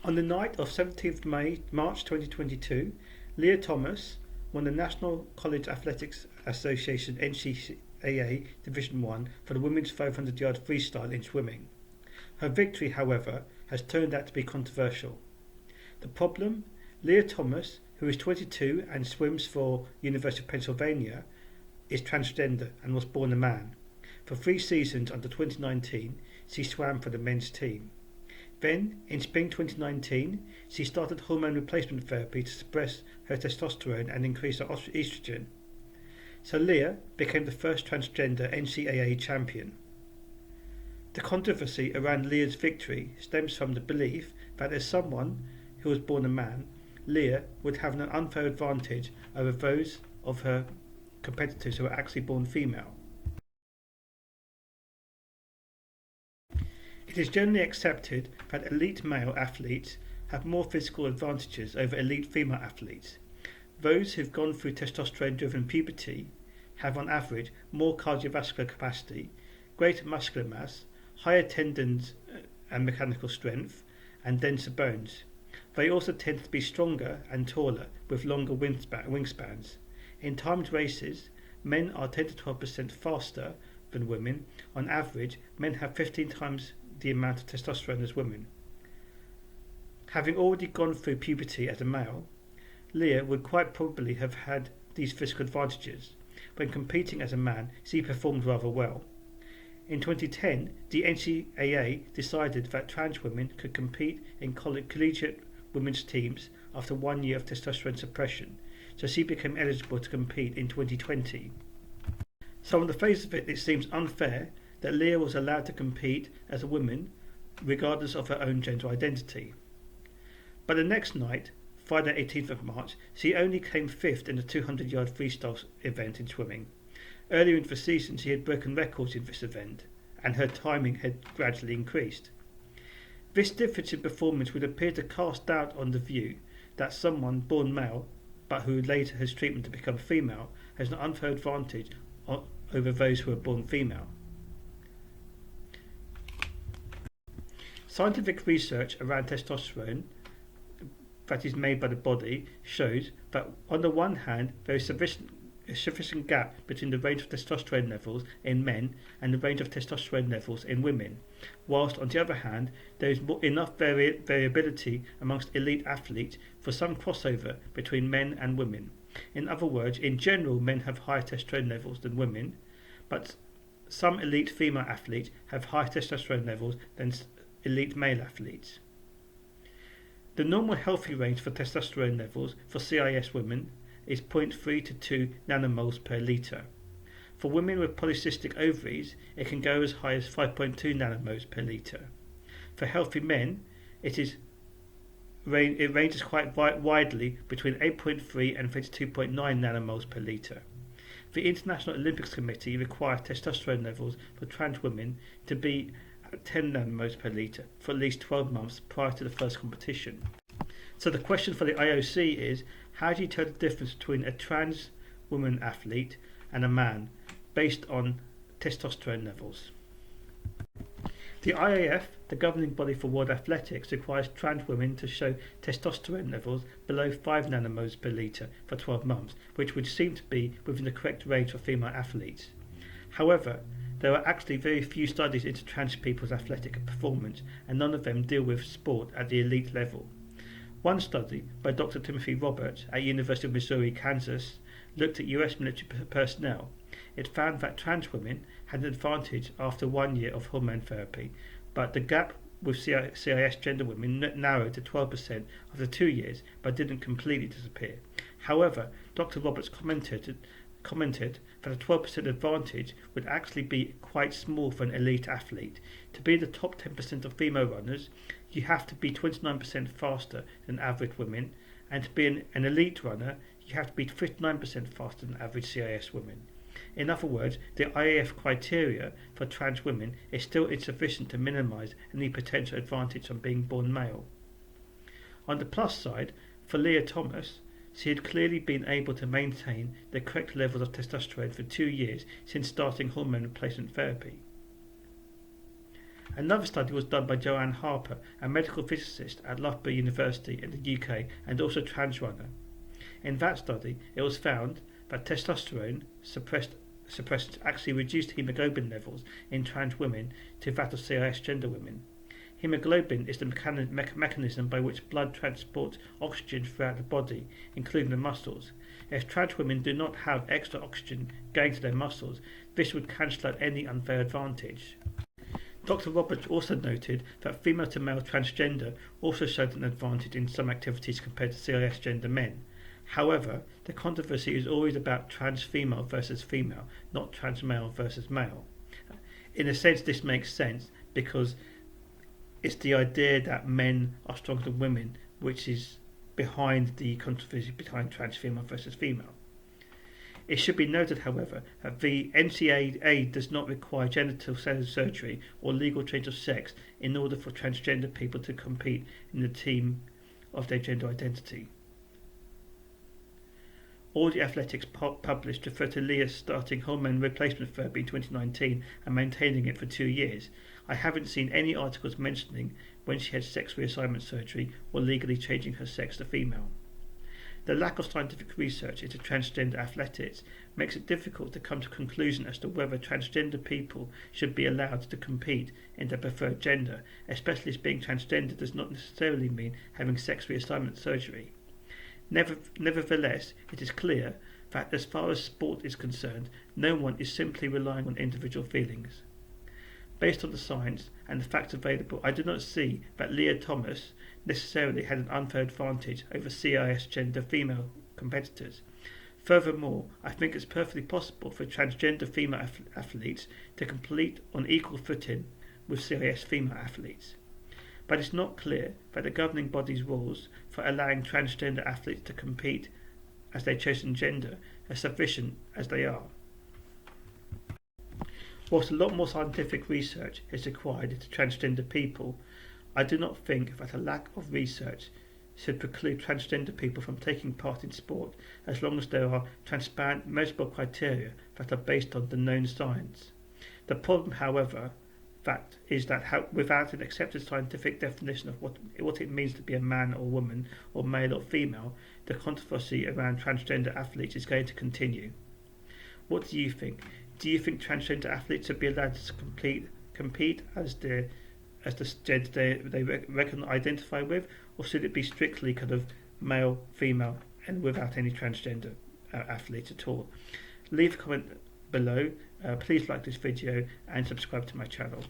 On the night of 17th March 2022, Liah Thomas won the National College Athletics Association NCAA Division 1 for the women's 500-yard freestyle in swimming. Her victory, however, has turned out to be controversial. The problem? Liah Thomas, who is 22 and swims for University of Pennsylvania, is transgender and was born a man. For 3 seasons until 2019, she swam for the men's team. Then, in spring 2019, she started hormone replacement therapy to suppress her testosterone and increase her estrogen. So Liah became the first transgender NCAA champion. The controversy around Liah's victory stems from the belief that as someone who was born a man, Liah would have an unfair advantage over those of her competitors who are actually born female. It is generally accepted that elite male athletes have more physical advantages over elite female athletes. Those who've gone through testosterone-driven puberty have on average more cardiovascular capacity, greater muscular mass, higher tendons and mechanical strength, and denser bones. They also tend to be stronger and taller with longer wingspans. In timed races, men are 10 to 12% faster than women. On average, men have 15 times the amount of testosterone as women. Having already gone through puberty as a male, Liah would quite probably have had these physical advantages. When competing as a man, she performed rather well. In 2010, the NCAA decided that trans women could compete in collegiate women's teams after 1 year of testosterone suppression, so she became eligible to compete in 2020. So on the face of it, it seems unfair that Liah was allowed to compete as a woman regardless of her own gender identity. But the next night, Friday 18th of March, she only came 5th in the 200-yard freestyle event in swimming. Earlier in the season, she had broken records in this event, and her timing had gradually increased. This difference in performance would appear to cast doubt on the view that someone born male, but who later has treatment to become female, has an unfair advantage over those who are born female. Scientific research around testosterone that is made by the body shows that on the one hand there is a sufficient gap between the range of testosterone levels in men and the range of testosterone levels in women, whilst on the other hand there is enough variability amongst elite athletes for some crossover between men and women. In other words, in general men have higher testosterone levels than women, but some elite female athletes have higher testosterone levels than elite male athletes. The normal healthy range for testosterone levels for CIS women is 0.3 to 2 nanomoles per litre. For women with polycystic ovaries, it can go as high as 5.2 nanomoles per litre. For healthy men, it ranges quite widely between 8.3 and 32.9 nanomoles per litre. The International Olympics Committee requires testosterone levels for trans women to be 10 nanomoles per litre for at least 12 months prior to the first competition. So the question for the IOC is, how do you tell the difference between a trans woman athlete and a man based on testosterone levels? The IAF, the governing body for world athletics, requires trans women to show testosterone levels below 5 nanomoles per litre for 12 months, which would seem to be within the correct range for female athletes. However, there are actually very few studies into trans people's athletic performance, and none of them deal with sport at the elite level. One study by Dr. Timothy Roberts at University of Missouri, Kansas, looked at US military personnel. It found that trans women had an advantage after 1 year of hormone therapy, but the gap with CIS gender women narrowed to 12% after 2 years, but didn't completely disappear. However, Dr. Roberts commented that a 12% advantage would actually be quite small for an elite athlete. To be in the top 10% of female runners, you have to be 29% faster than average women, and to be an elite runner, you have to be 59% faster than average CIS women. In other words, the IAF criteria for trans women is still insufficient to minimise any potential advantage from being born male. On the plus side, for Liah Thomas, she had clearly been able to maintain the correct levels of testosterone for 2 years since starting hormone replacement therapy. Another study was done by Joanne Harper, a medical physicist at Loughborough University in the UK and also trans runner. In that study, it was found that testosterone suppressed actually reduced hemoglobin levels in trans women to that of CIS gender women. Hemoglobin is the mechanism by which blood transports oxygen throughout the body, including the muscles. If trans women do not have extra oxygen going to their muscles, this would cancel out any unfair advantage. Dr. Roberts also noted that female to male transgender also showed an advantage in some activities compared to CIS gender men. However, the controversy is always about trans female versus female, not trans male versus male. In a sense, this makes sense because it's the idea that men are stronger than women, which is behind the controversy behind trans female versus female. It should be noted, however, that the NCAA does not require genital surgery or legal change of sex in order for transgender people to compete in the team of their gender identity. All the athletics published refer to Liah starting hormone replacement therapy in 2019 and maintaining it for 2 years. I haven't seen any articles mentioning when she had sex reassignment surgery or legally changing her sex to female. The lack of scientific research into transgender athletics makes it difficult to come to a conclusion as to whether transgender people should be allowed to compete in their preferred gender, especially as being transgender does not necessarily mean having sex reassignment surgery. Nevertheless, it is clear that as far as sport is concerned, no one is simply relying on individual feelings. Based on the science and the facts available, I do not see that Liah Thomas necessarily had an unfair advantage over CIS gender female competitors. Furthermore, I think it's perfectly possible for transgender female athletes to compete on equal footing with CIS female athletes. But it's not clear that the governing body's rules for allowing transgender athletes to compete as their chosen gender are sufficient as they are. Whilst a lot more scientific research is required into transgender people, I do not think that a lack of research should preclude transgender people from taking part in sport as long as there are transparent, measurable criteria that are based on the known science. The problem, however, without an accepted scientific definition of what it means to be a man or woman, or male or female, the controversy around transgender athletes is going to continue. What do you think? Do you think transgender athletes should be allowed to compete as the gender they identify with, or should it be strictly kind of male, female, and without any transgender athletes at all? Leave a comment below. Please like this video and subscribe to my channel.